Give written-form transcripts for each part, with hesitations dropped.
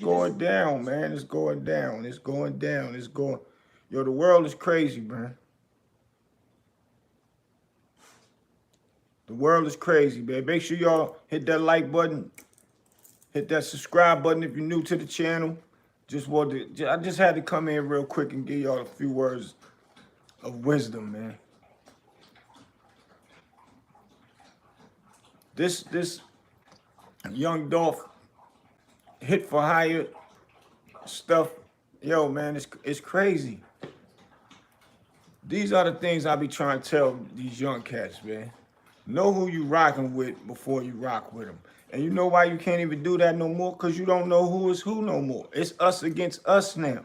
going down, man. It's going down. It's going down. It's going. Yo, the world is crazy, man. The world is crazy, man. Make sure y'all hit that like button, hit that subscribe button if you're new to the channel. I just had to come in real quick and give y'all a few words of wisdom, man. This young Dolph hit for hire stuff, yo, man, it's crazy. These are the things I be trying to tell these young cats, man. Know who you rocking with before you rock with them. And you know why you can't even do that no more? Because you don't know who is who no more. It's us against us now.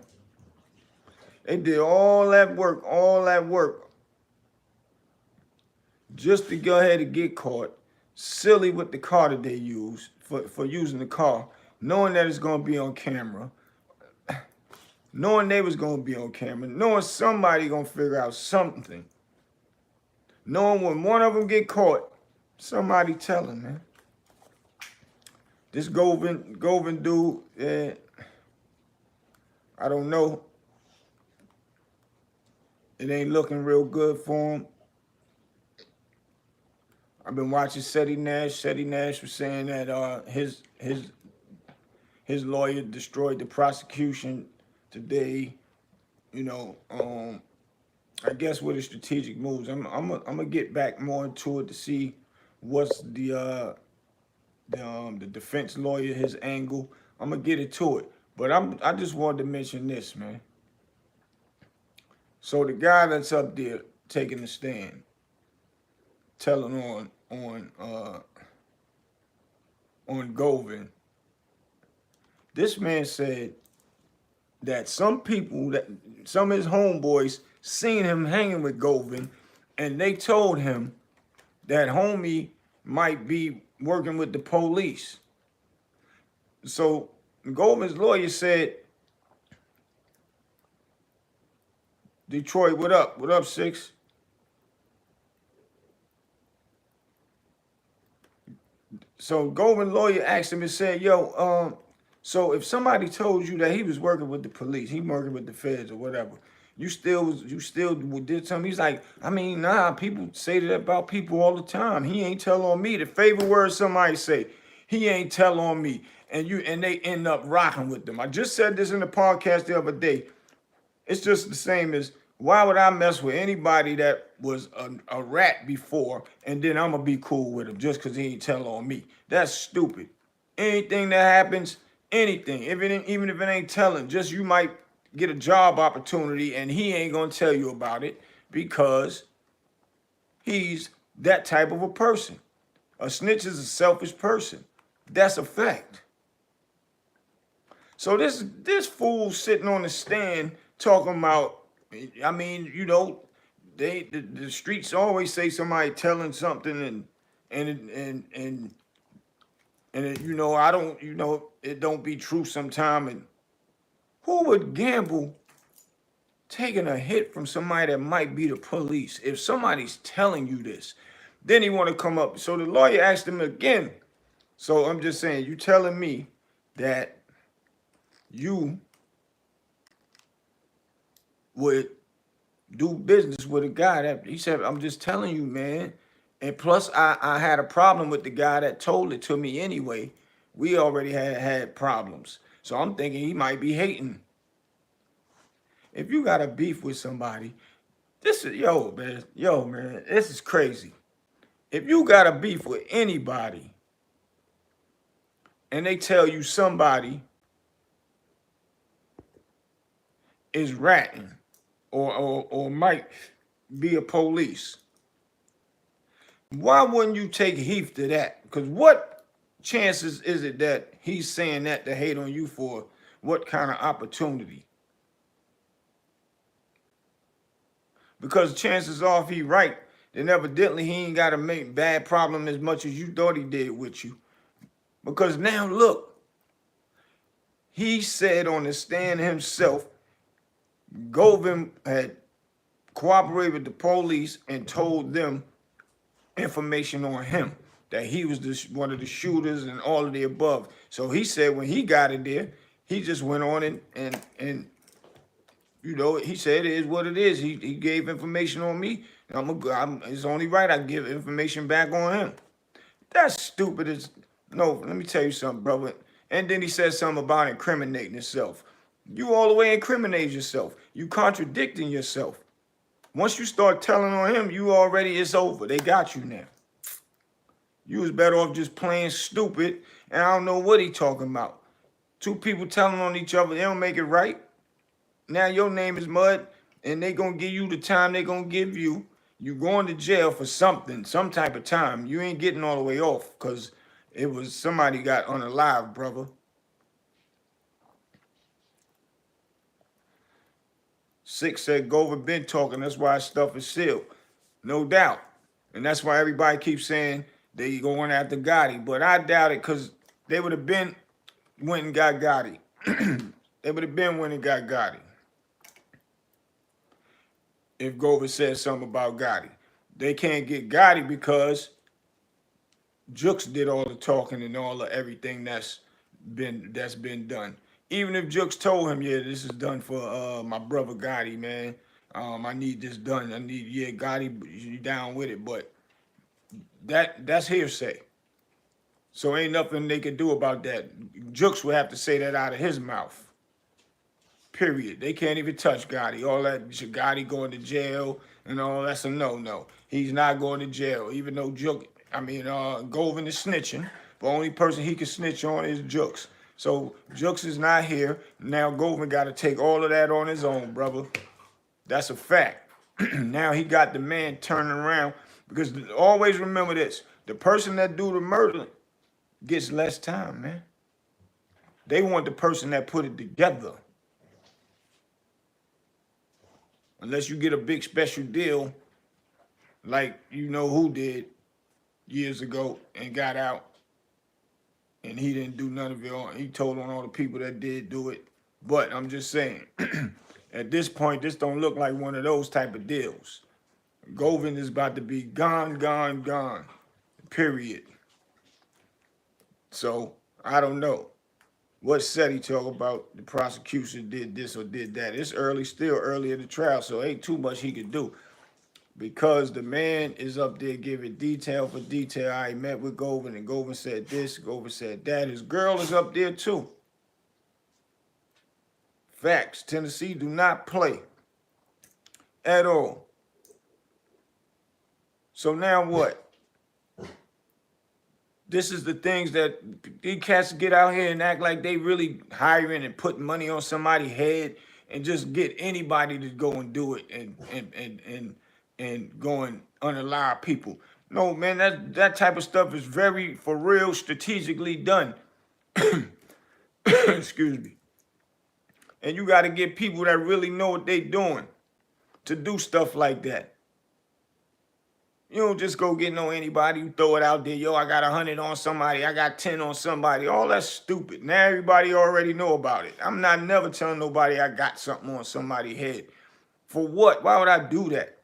They did all that work, just to go ahead and get caught. Silly with the car that they use for using the car, knowing that it's going to be on camera, knowing they was going to be on camera, knowing somebody going to figure out something, knowing when one of them get caught, somebody telling, man. This Govan dude, I don't know. It ain't looking real good for him. I've been watching Seti Nash. Seti Nash was saying that his lawyer destroyed the prosecution today. You know, I guess with the strategic moves. I'm gonna get back more into it to see what's the defense lawyer, his angle. I'm gonna get into it, but I just wanted to mention this, man. So the guy that's up there taking the stand, telling on Govan, this man said that some of his homeboys seen him hanging with Govan, and they told him that homie might be working with the police. So Govan's lawyer said, Detroit, what up? What up, Six? So Govan lawyer asked him and said, yo, so if somebody told you that he was working with the police, he working with the feds or whatever, you still did something? He's like, I mean, nah, people say that about people all the time. He ain't tell on me. The favorite word somebody say, he ain't tell on me. And they end up rocking with them. I just said this in the podcast the other day. It's just the same as, why would I mess with anybody that was a rat before and then I'm going to be cool with him just because he ain't tell on me? That's stupid. Anything that happens, anything, even if it ain't telling, just you might get a job opportunity and he ain't going to tell you about it because he's that type of a person. A snitch is a selfish person. That's a fact. So this fool sitting on the stand talking about, I mean, you know, the streets always say somebody telling something and it, you know, I don't, you know, it don't be true sometime. And who would gamble taking a hit from somebody that might be the police if somebody's telling you this? Then he want to come up. So the lawyer asked him again. So I'm just saying, you telling me that you would do business with a guy that, he said, I'm just telling you, man. And plus, I had a problem with the guy that told it to me anyway. We already had problems. So I'm thinking he might be hating. If you got a beef with somebody, this is, yo, man, this is crazy. If you got a beef with anybody and they tell you somebody is ratting or might be a police, why wouldn't you take heed to that? Because what chances is it that he's saying that to hate on you for what kind of opportunity? Because chances are if he right, then evidently he ain't got to make bad problem as much as you thought he did with you. Because now look, he said on the stand himself, Govan had cooperated with the police and told them information on him, that he was one of the shooters and all of the above. So he said when he got in there, He just went on and you know, he said it is what it is. He gave information on me. It's only right I give information back on him. That's stupid as no. Let me tell you something, brother. And then he said something about incriminating himself. You all the way incriminate yourself. You contradicting yourself. Once you start telling on him, you already it's over. They got you now. You was better off just playing stupid, and I don't know what he talking about. Two people telling on each other, they don't make it right. Now your name is Mud, and they gonna give you the time they gonna give you. You going to jail for something, some type of time. You ain't getting all the way off, because it was somebody got unalive, brother. Six said Govan been talking, that's why stuff is sealed. No doubt. And that's why everybody keeps saying they going after Gotti. But I doubt it, because they would have been went and got Gotti. They would have been when and got Gotti. If Govan said something about Gotti. They can't get Gotti because Jukes did all the talking and all the everything that's been done. Even if Jukes told him, yeah, this is done for my brother Gotti, man. I need this done. I need, yeah, Gotti, you down with it, but that's hearsay. So ain't nothing they can do about that. Jukes would have to say that out of his mouth. Period. They can't even touch Gotti. All that Gotti going to jail and all that's a no. He's not going to jail, even though Govan is snitching. The only person he can snitch on is Jukes. So Jukes is not here. Now Govan got to take all of that on his own, brother. That's a fact. Now he got the man turning around, because always remember this: the person that do the murder gets less time, man. They want the person that put it together. Unless you get a big special deal, like you know who did years ago and got out, and he didn't do none of it. He told on all the people that did do it. But I'm just saying, at this point, this don't look like one of those type of deals. Govan is about to be gone, period. So I don't know. What said he talk about the prosecution did this or did that? It's early, still early in the trial, so ain't too much he could do. Because the man is up there giving detail for detail. I met with Govan, and Govan said this, Govan said that. His girl is up there too. Facts. Tennessee do not play at all. So now what? This is the things that these cats get out here and act like they really hiring and putting money on somebody's head and just get anybody to go and do it and go and unalive people. No, man, that type of stuff is very, for real, strategically done. Excuse me. And you got to get people that really know what they doing to do stuff like that. You don't just go get no anybody. You throw it out there. Yo, I got 100 on somebody. I got 10 on somebody. All that's stupid. Now everybody already know about it. I'm not never telling nobody I got something on somebody's head. For what? Why would I do that?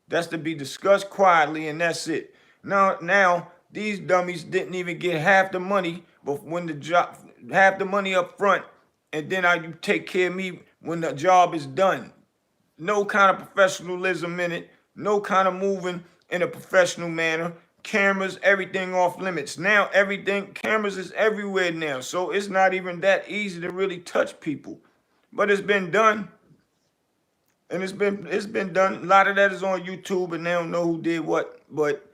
That's to be discussed quietly, and that's it. Now these dummies didn't even get half the money, but when the job, half the money up front, and then you take care of me when the job is done. No kind of professionalism in it. No kind of moving in a professional manner. Cameras, everything off limits. Now cameras is everywhere now. So it's not even that easy to really touch people. But it's been done. And it's been done. A lot of that is on YouTube, and they don't know who did what. But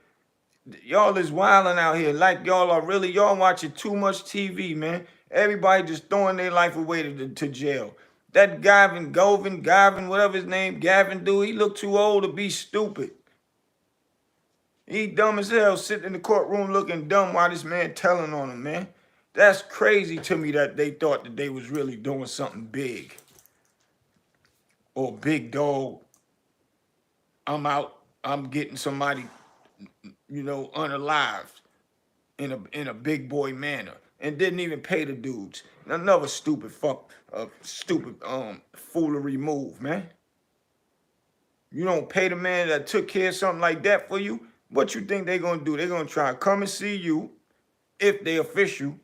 y'all is wilding out here. Like y'all watching too much TV, man. Everybody just throwing their life away to jail. That Govan, whatever his name, Gavin dude, he looked too old to be stupid. He dumb as hell, sitting in the courtroom looking dumb while this man telling on him, man. That's crazy to me that they thought that they was really doing something big. Or big dog. I'm out, I'm getting somebody, unalived in a big boy manner. And didn't even pay the dudes. Another stupid foolery move, man. You don't pay the man that took care of something like that for you. What you think they gonna do? They gonna try to come and see you if they official,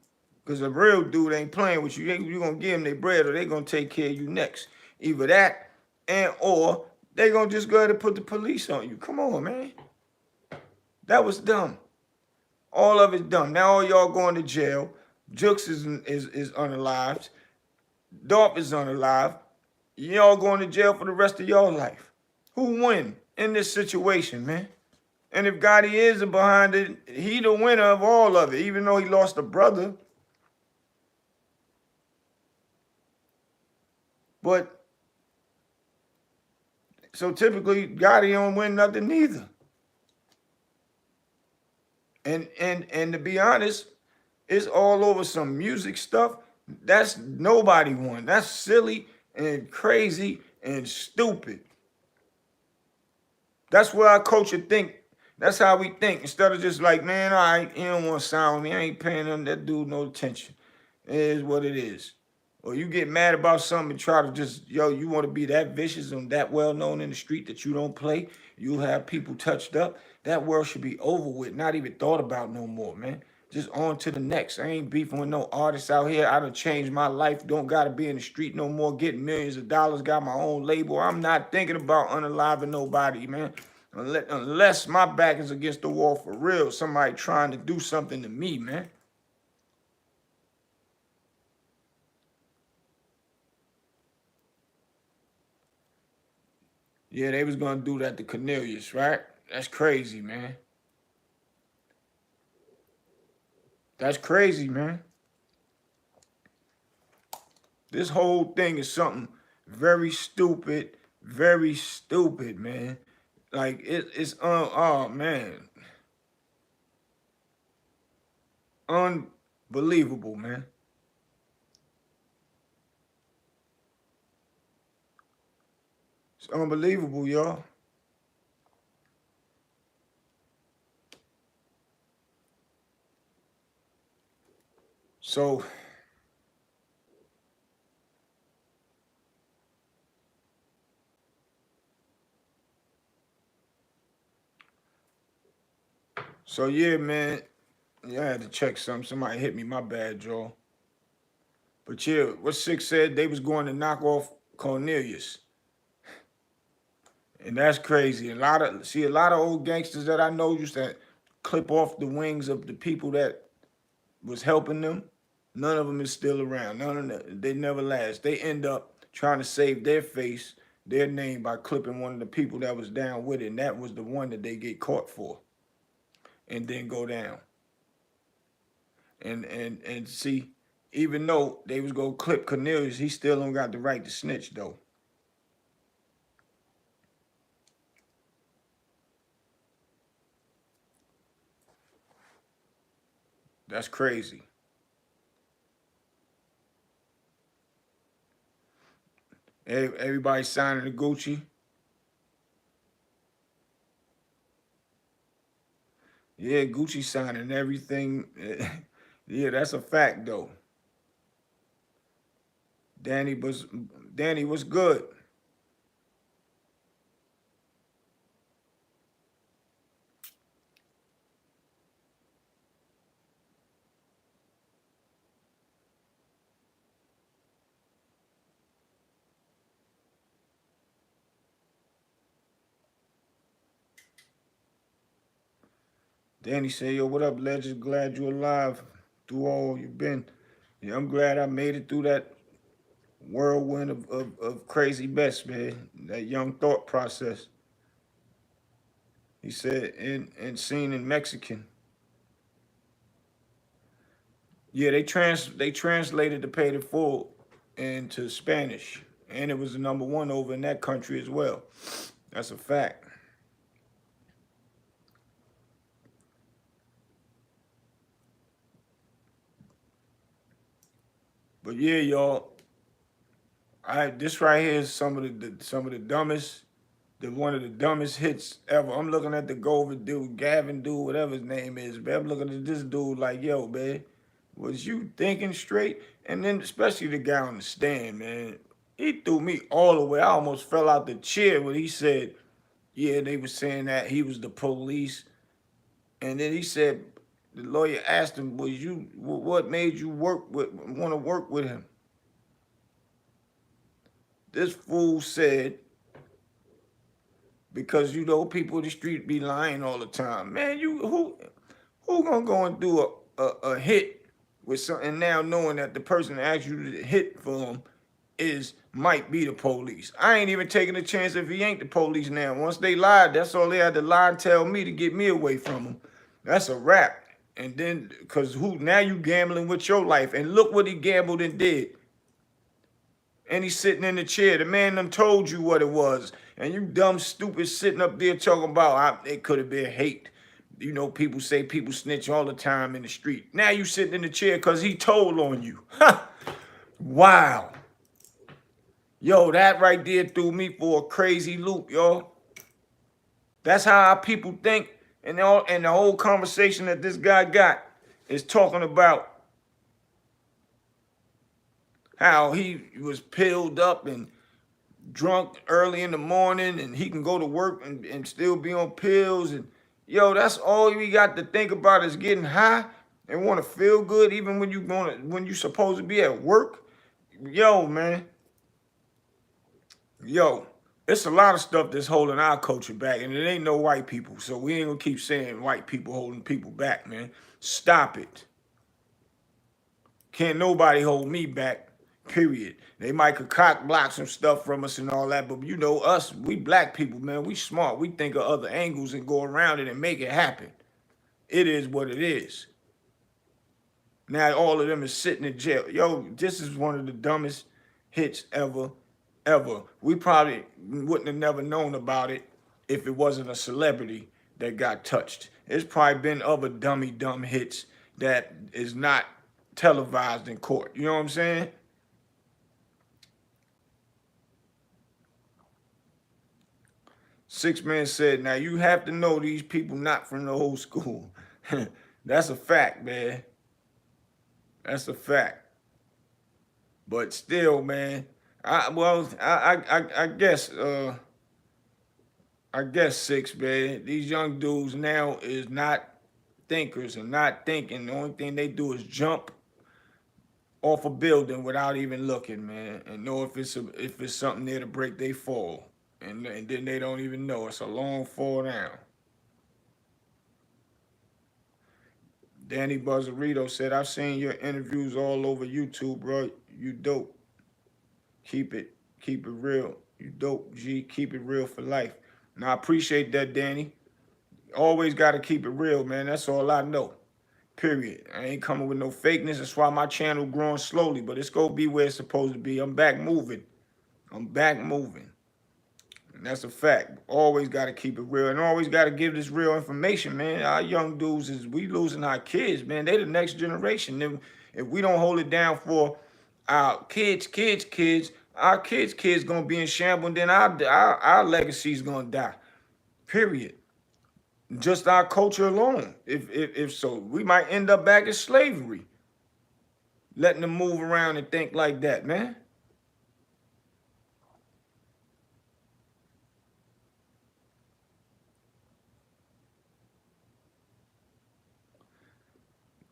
Because a real dude ain't playing with you. You going to give them their bread or they going to take care of you next. Either that and or they going to just go ahead and put the police on you. Come on, man. That was dumb. All of it's dumb. Now all y'all going to jail. Jukes is unalived. Dolph is unalive. Y'all going to jail for the rest of your life. Who win in this situation, man? And if Gotti is behind it, he the winner of all of it, even though he lost a brother. But so typically Gotti don't win nothing neither. And to be honest, it's all over some music stuff. That's nobody won. That's silly and crazy and stupid. That's what our culture think. That's how we think. Instead of just like, man, all right, he don't want to sound with me. I ain't paying him that dude no attention. It is what it is. Or you get mad about something and try to just, you want to be that vicious and that well known in the street that you don't play. You have people touched up. That world should be over with, not even thought about no more, man. Just on to the next. I ain't beefing with no artists out here. I done changed my life. Don't got to be in the street no more, getting millions of dollars, got my own label. I'm not thinking about unaliving nobody, man. Unless my back is against the wall for real. Somebody trying to do something to me, man. Yeah, they was going to do that to Cornelius, right? That's crazy, man. That's crazy, man. This whole thing is something very stupid, man. Like, it's, oh, man. Unbelievable, man. It's unbelievable, y'all. So yeah, man. Yeah, I had to check something. Somebody hit me. My bad, Joe. But yeah, what Six said, they was going to knock off Cornelius. And that's crazy. A lot of old gangsters that I know used to clip off the wings of the people that was helping them. None of them is still around. None of them, they never last. They end up trying to save their face, their name by clipping one of the people that was down with it. And that was the one that they get caught for. And then go down. And see, even though they was gonna clip Cornelius, he still don't got the right to snitch though. That's crazy. Everybody signing the Gucci. Yeah, Gucci signing everything. Yeah, that's a fact though. Danny was good. Danny said, yo, what up, legend? Glad you alive through all you've been. Yeah, I'm glad I made it through that whirlwind of crazy best, man. That young thought process. He said, and seen in Mexican. Yeah, they translated the Paid in Full into Spanish. And it was the #1 over in that country as well. That's a fact. But yeah, y'all, this right here is some of the dumbest, one of the dumbest hits ever. I'm looking at the Govan dude, Gavin dude, whatever his name is, man. I'm looking at this dude like, yo, man, was you thinking straight? And then especially the guy on the stand, man. He threw me all the way. I almost fell out the chair when he said, yeah, they were saying that he was the police. And then he said, The lawyer asked him, what made you want to work with him? This fool said, because people in the street be lying all the time. Man, who gonna go and do a hit with something now knowing that the person that asked you to hit for him might be the police? I ain't even taking a chance if he ain't the police now. Once they lied, that's all they had to lie and tell me to get me away from him. That's a wrap. And then, cause now you gambling with your life. And look what he gambled and did. And he's sitting in the chair. The man done told you what it was. And you dumb, stupid, sitting up there talking about it could have been hate. People say people snitch all the time in the street. Now you sitting in the chair because he told on you. Wow. Yo, that right there threw me for a crazy loop, y'all. That's how our people think. And the whole conversation that this guy got is talking about how he was pilled up and drunk early in the morning and he can go to work and still be on pills. And yo, that's all we got to think about is getting high and want to feel good even when you're supposed to be at work. Yo, man. Yo, it's a lot of stuff that's holding our culture back, and it ain't no white people. So we ain't gonna keep saying white people holding people back, man. Stop it. Can't nobody hold me back, period. They might cock block some stuff from us and all that, but us, we black people, man, we smart. We think of other angles and go around it and make it happen. It is what it is. Now all of them is sitting in jail. Yo, this is one of the dumbest hits ever. We probably wouldn't have never known about it if it wasn't a celebrity that got touched. There's probably been other dumb hits that is not televised in court. You know what I'm saying? Six Man said, now you have to know these people not from the old school. That's a fact, man. That's a fact. But still, man, I guess Six, man. These young dudes now is not thinkers and not thinking. The only thing they do is jump off a building without even looking, man, and know if it's something there to break, they fall, and then they don't even know. It's a long fall down. Danny Buzzarito said, I've seen your interviews all over YouTube, bro. You dope. Keep it real. You dope, G. Keep it real for life. Now, I appreciate that, Danny. Always got to keep it real, man. That's all I know. Period. I ain't coming with no fakeness. That's why my channel growing slowly, but it's going to be where it's supposed to be. I'm back moving. And that's a fact. Always got to keep it real and always got to give this real information, man. Our young dudes, we losing our kids, man. They the next generation. If we don't hold it down for our kids, our kids gonna be in shambles, and then our legacy's gonna die. Period. Just our culture alone. If so, we might end up back in slavery. Letting them move around and think like that, man.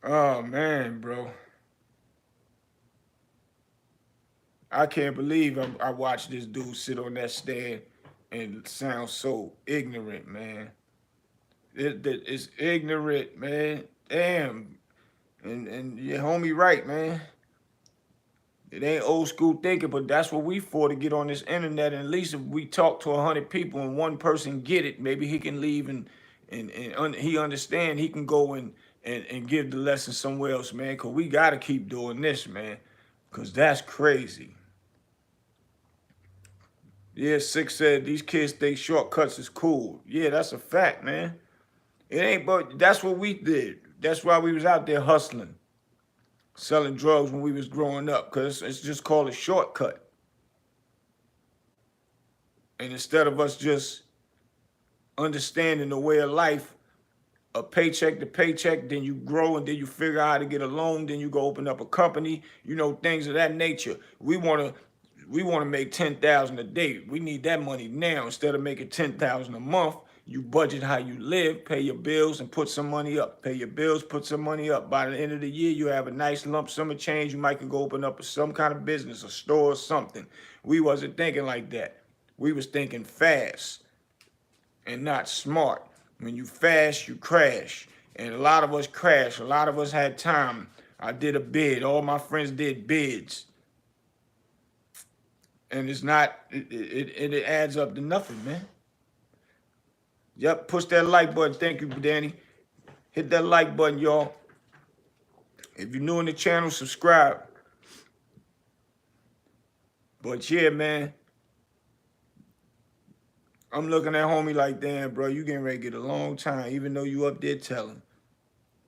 Oh man, bro. I can't believe I watched this dude sit on that stand and sound so ignorant, man. It's ignorant, man. Damn. And your homie right, man. It ain't old school thinking, but that's what we for, to get on this internet. And at least if we talk to 100 people and one person get it, maybe he can leave and he understand. He can go and give the lesson somewhere else, man. Because we got to keep doing this, man. Because that's crazy. Yeah, Six said these kids think shortcuts is cool. Yeah, that's a fact, man. It ain't, but that's what we did. That's why we was out there hustling, selling drugs when we was growing up, because it's just called a shortcut. And instead of us just understanding the way of life, a paycheck to paycheck, then you grow and then you figure out how to get a loan, then you go open up a company, things of that nature. We want to make $10,000 a day. We need that money now. Instead of making $10,000 a month, You budget how you live, pay your bills, and put some money up. Pay your bills, put some money up. By the end of the year, you have a nice lump sum of change. You might could go open up some kind of business, a store or something. We wasn't thinking like that. We was thinking fast and not smart. When you fast, you crash. And a lot of us crashed. A lot of us had time. I did a bid. All my friends did bids. And it's not, it adds up to nothing, man. Yep, push that like button. Thank you, Danny. Hit that like button, y'all. If you're new in the channel, subscribe. But yeah, man, I'm looking at homie like, damn, bro, you getting ready to get a long time, even though you up there telling.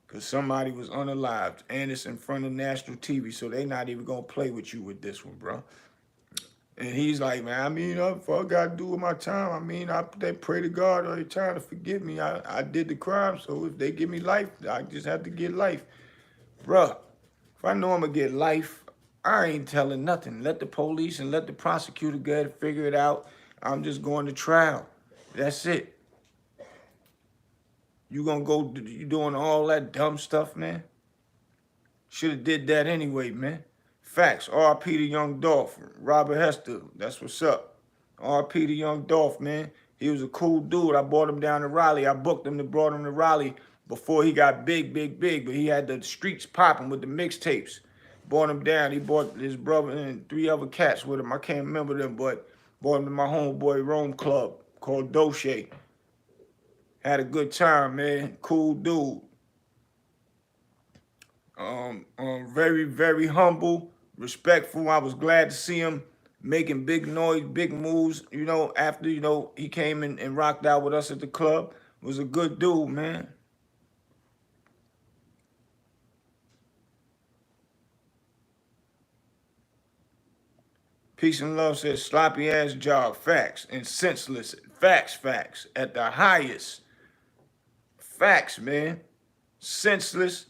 Because somebody was unalived, and it's in front of national TV, so they not even going to play with you with this one, bro. And he's like, man, I mean, if I got to do with my time, I mean, they pray to God every time to forgive me. I did the crime, so if they give me life, I just have to get life. Bruh, if I know I'm going to get life, I ain't telling nothing. Let the police and let the prosecutor go ahead and figure it out. I'm just going to trial. That's it. You gonna go, you doing all that dumb stuff, man? Should have did that anyway, man. Facts. R.I.P. to young Dolph. Robert Hester, that's what's up. R.I.P. to young Dolph, man. He was a cool dude. I brought him down to Raleigh. I booked him to brought him to Raleigh before he got big. But he had the streets popping with the mixtapes. Brought him down. He brought his brother and 3 other cats with him. I can't remember them, but brought him to my homeboy Rome club called Dolph. Had a good time, man. Cool dude. Very, very humble, respectful. I was glad to see him making big noise, big moves, you know, after, you know, he came in and rocked out with us at the club. Was a good dude, man. Peace and love says sloppy ass job. Facts and senseless. Facts. At the highest. Facts, man. Senseless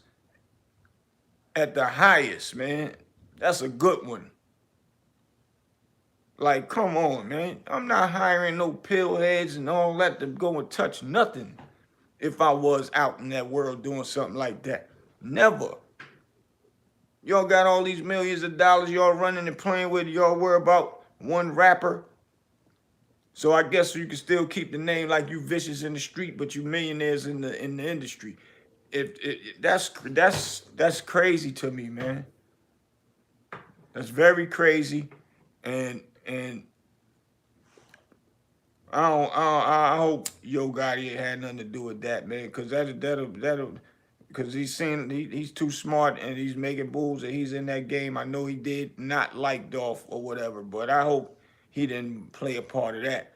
at the highest, man. That's a good one. Like, come on, man. I'm not hiring no pill heads and all that to go and touch nothing if I was out in that world doing something like that. Never. Y'all got all these millions of dollars y'all running and playing with. Y'all worry about one rapper. So I guess you can still keep the name like you vicious in the street, but you millionaires in the industry. That's crazy to me, man. That's very crazy, and I hope Yo Gotti had nothing to do with that, man, because that'll because he's too smart and he's making moves and he's in that game. I know he did not like Dolph or whatever, but I hope he didn't play a part of that.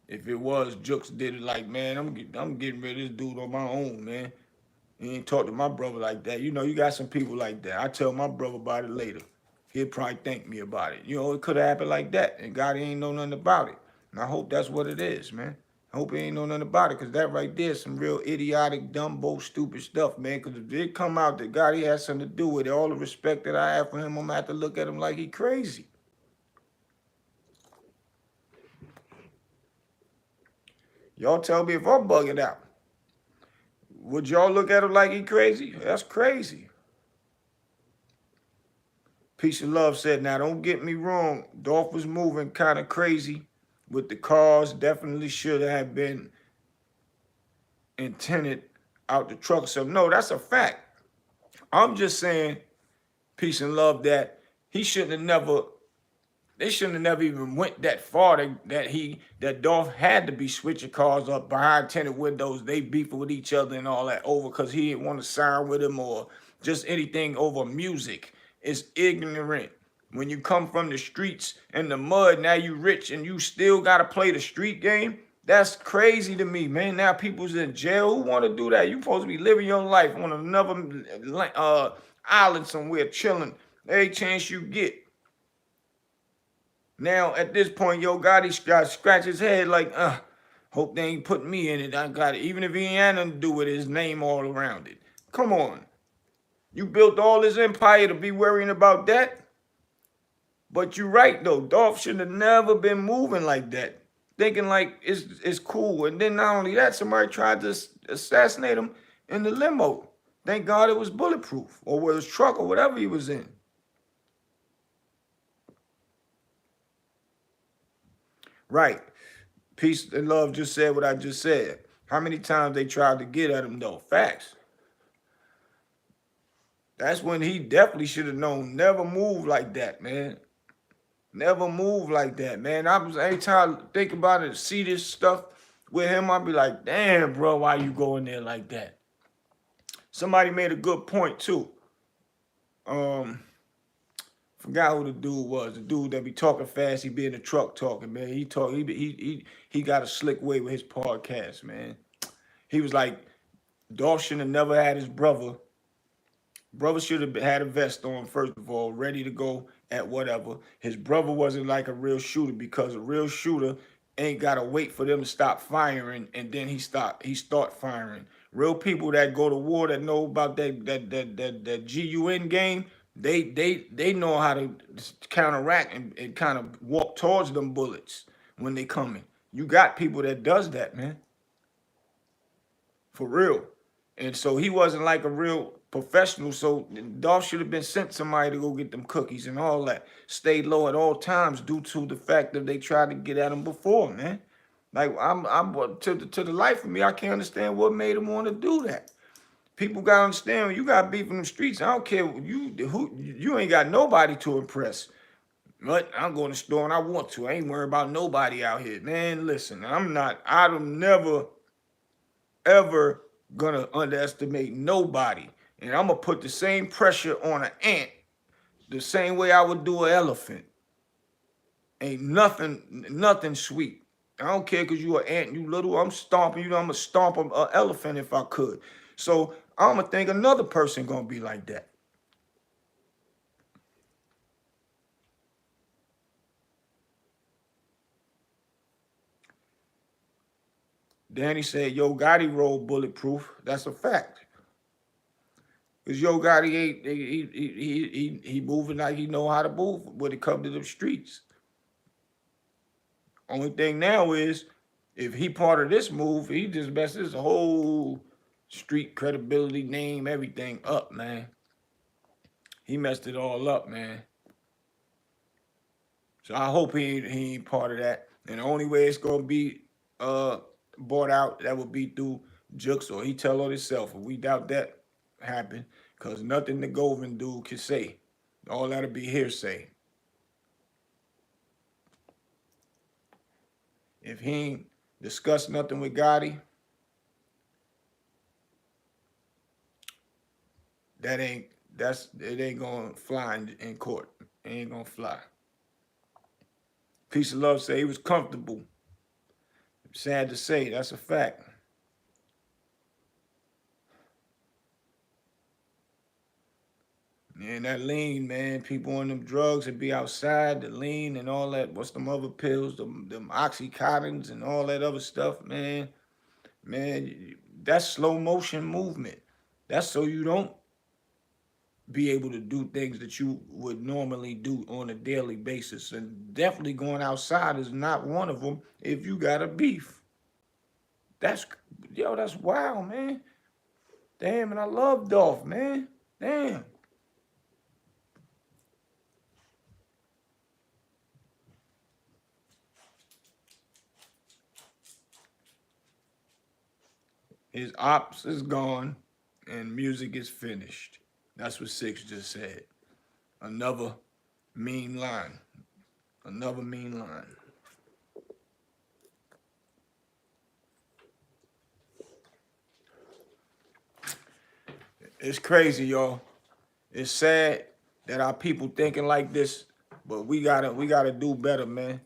If it was, Jux did it like, man, I'm getting rid of this dude on my own, man. He ain't talk to my brother like that. You know, you got some people like that. I tell my brother about it later. He'll probably thank me about it. You know, it could have happened like that, and God ain't know nothing about it. And I hope that's what it is, man. I hope he ain't know nothing about it, because that right there is some real idiotic, dumbo, stupid stuff, man. Because if it come out that God he has something to do with it, all the respect that I have for him, I'm going to have to look at him like he crazy. Y'all tell me if I'm bugging out. Would y'all look at him like he crazy? That's crazy. Peace and love said, now don't get me wrong. Dolph was moving kind of crazy with the cars. Definitely should have been intended out the truck. So no, that's a fact. I'm just saying, peace and love, that he shouldn't have never, they shouldn't have never even went that far that Dolph had to be switching cars up behind tinted windows. They beefing with each other and all that over because he didn't want to sign with him or just anything over music. It's ignorant. When you come from the streets and the mud, now you rich and you still got to play the street game. That's crazy to me, man. Now people's in jail. Who want to do that? You supposed to be living your life on another island somewhere, chilling every chance you get. Now, at this point, Yo Gotti got to scratch his head like, hope they ain't putting me in it. I got it. Even if he ain't had nothing to do with his name all around it. Come on. You built all this empire to be worrying about that? But you're right, though. Dolph should have never been moving like that. thinking like it's cool. And then not only that, somebody tried to assassinate him in the limo. Thank God it was bulletproof, or his truck, or whatever he was in. Right. Peace and love just said what I just said. How many times they tried to get at him though? Facts. That's when he definitely should have known. Never move like that, man. Never move like that, man. I was every time I think about it, see this stuff with him, I'd be like, damn, bro, why you going there like that? Somebody made a good point too. Forgot who the dude was. The dude that be talking fast, he be in the truck talking, man. He got a slick way with his podcast, man. He was like, Dolph should have never had his brother. Brother should have had a vest on, first of all, ready to go at whatever. His brother wasn't like a real shooter, because a real shooter ain't gotta wait for them to stop firing and then he start firing. Real people that go to war, that know about that GUN game, they know how to counteract and kind of walk towards them bullets when they coming. You got people that does that, man. For real. And so he wasn't like a real professional. So Dolph should have been sent somebody to go get them cookies and all that. Stayed low at all times due to the fact that they tried to get at him before, man. Like I'm to the life of me, I can't understand what made him want to do that. People gotta understand, when you got beef in the streets, I don't care you ain't got nobody to impress. But I'm going to the store and I want to. I ain't worried about nobody out here. Man, listen, I'm never ever gonna underestimate nobody. And I'm gonna put the same pressure on an ant the same way I would do an elephant. Ain't nothing sweet. I don't care because you an ant, you little, I'm stomping you, I'm gonna stomp an elephant if I could. So I'm gonna think another person gonna be like that. Danny said, Yo Gotti rolled bulletproof. That's a fact. Cause Yo Gotti ain't he moving like he know how to move when it comes to the streets. Only thing now is, if he part of this move, he just messed his whole street credibility, name, everything up, man. He messed it all up, man. So I hope he ain't part of that. And the only way it's gonna be bought out, that would be through Jux, or he tell on himself. And we doubt that happen, because nothing the Govan dude can say. All that'll be hearsay. If he ain't discussed nothing with Gotti, it ain't gonna fly in court. It ain't gonna fly. Peace of love say he was comfortable. Sad to say, that's a fact. And that lean, man, people on them drugs and be outside, the lean and all that, what's them other pills, them oxycontins and all that other stuff, man. Man, that's slow motion movement. That's so you don't be able to do things that you would normally do on a daily basis. And definitely going outside is not one of them if you got a beef. That's wild, man. Damn, and I love Dolph, man. Damn. His ops is gone and music is finished. That's what Six just said. Another mean line. Another mean line. It's crazy, y'all. It's sad that our people thinking like this, but we gotta do better, man.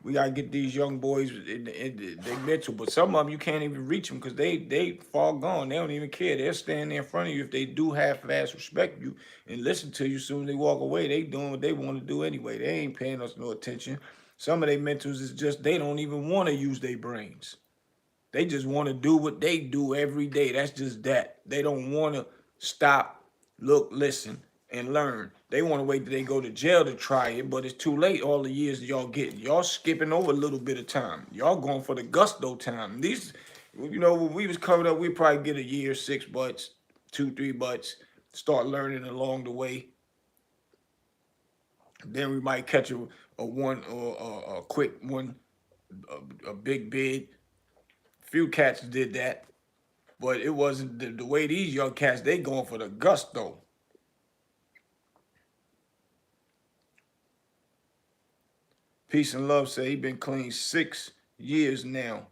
We gotta get these young boys in their mental. But some of them you can't even reach them because they far gone. They don't even care. They'll stand there in front of you if they do half-ass respect you and listen to you. Soon as they walk away, they doing what they want to do anyway. They ain't paying us no attention. Some of their mentals is just they don't even want to use their brains. They just want to do what they do every day. That's just that. They don't want to stop, look, listen, and learn. They want to wait till they go to jail to try it, but it's too late. All the years y'all getting, y'all skipping over a little bit of time. Y'all going for the gusto time. These, you know, when we was covered up, we probably get a year, 6 butts, 2, 3 butts. Start learning along the way. Then we might catch a one or a quick one, a big bid. Few cats did that, but it wasn't the way these young cats. They going for the gusto. Peace and love say he been clean 6 years now.